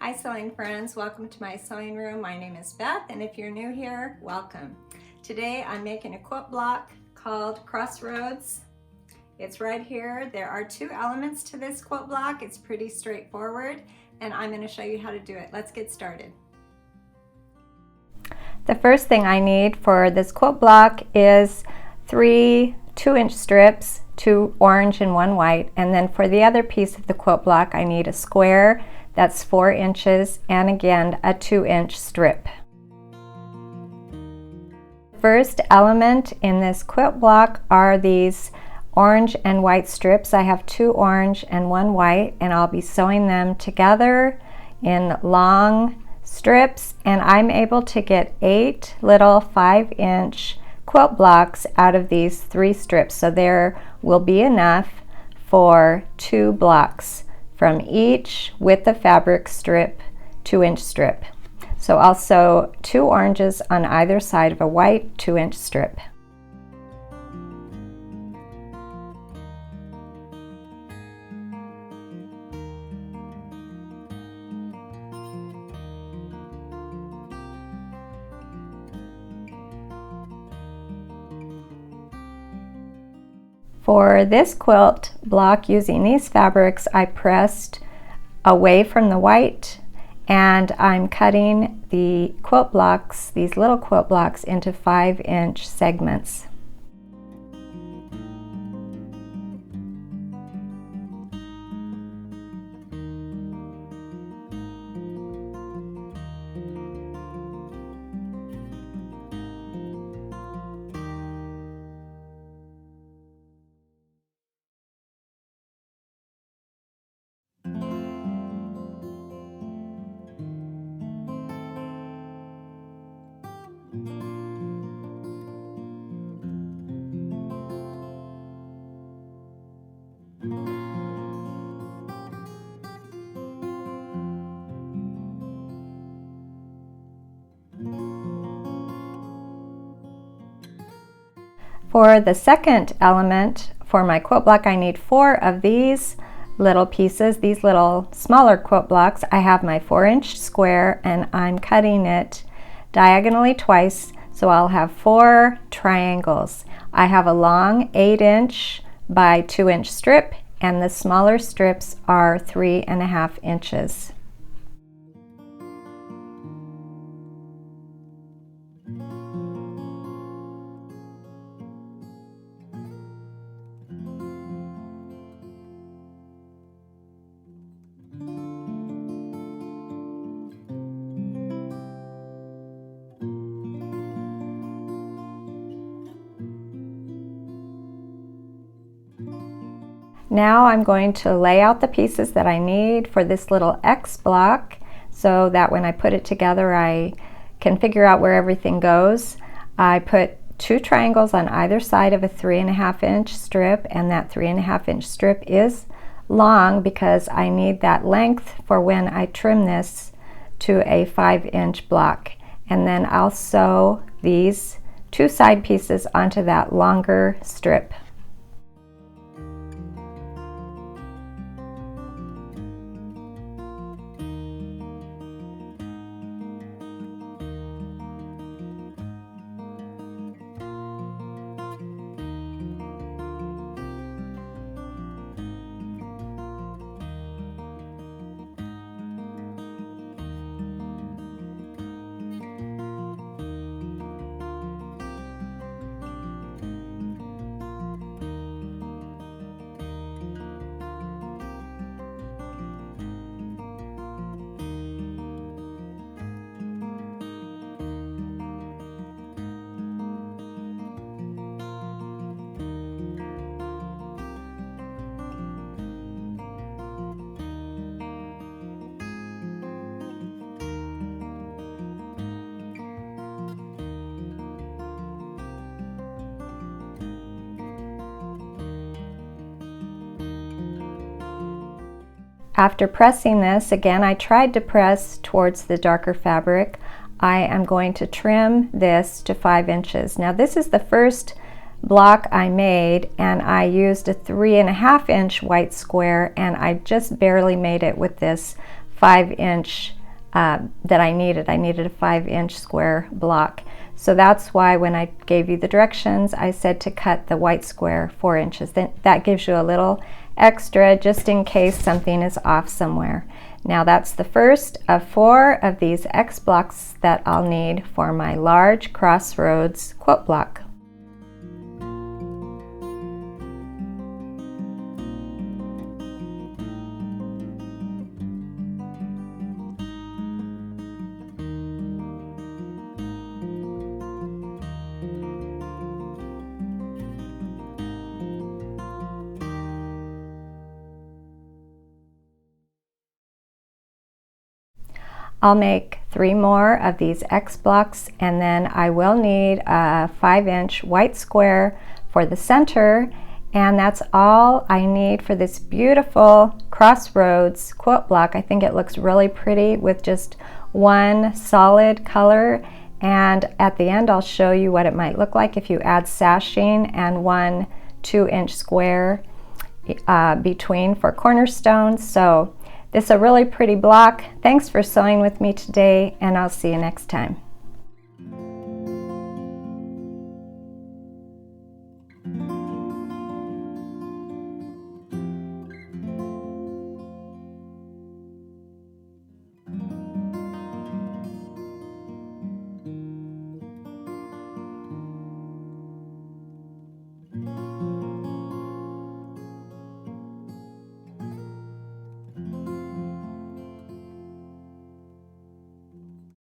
Hi sewing friends, welcome to my sewing room. My name is Beth, and if you're new here, welcome. Today I'm making a quilt block called Crossroads. It's right here. There are two elements to this quilt block. It's pretty straightforward, and I'm going to show you how to do it. Let's get started. The first thing I need for this quilt block is 3 2-inch strips, 2 orange and 1 white, and then for the other piece of the quilt block I need a square that's 4 inches and again a 2-inch strip. First element in this quilt block are these orange and white strips. I have 2 orange and 1 white, and I'll be sewing them together in long strips, and I'm able to get 8 little 5-inch quilt blocks out of these 3 strips, so there will be enough for 2 blocks from each with the fabric strip, 2-inch strip. So I'll sew 2 oranges on either side of a white 2-inch strip. For this quilt block using these fabrics, I pressed away from the white, and I'm cutting the quilt blocks, these little quilt blocks, into 5-inch segments. For the second element for my quilt block, I need 4 of these little pieces, these little smaller quilt blocks. I have my 4-inch square, and I'm cutting it diagonally twice, so I'll have 4 triangles. I have a long 8-inch by 2-inch strip, and the smaller strips are 3.5 inches. Now I'm going to lay out the pieces that I need for this little X block so that when I put it together I can figure out where everything goes. I put 2 triangles on either side of a 3.5-inch strip, and that 3.5-inch strip is long because I need that length for when I trim this to a 5-inch block. And then I'll sew these 2 side pieces onto that longer strip. After pressing this, again I tried to press towards the darker fabric. I am going to trim this to 5 inches. Now this is the first block I made, and I used a 3.5-inch white square, and I just barely made it with this 5-inch that I needed. I needed a 5-inch square block. So that's why when I gave you the directions, I said to cut the white square 4 inches. Then that gives you a little extra just in case something is off somewhere. Now that's the first of 4 of these X blocks that I'll need for my large Crossroads quilt block. I'll make 3 more of these X blocks, and then I will need a 5-inch white square for the center, and that's all I need for this beautiful Crossroads quilt block. I think it looks really pretty with just one solid color, and at the end I'll show you what it might look like if you add sashing and one 2-inch square between for cornerstones. So this is a really pretty block. Thanks for sewing with me today, and I'll see you next time.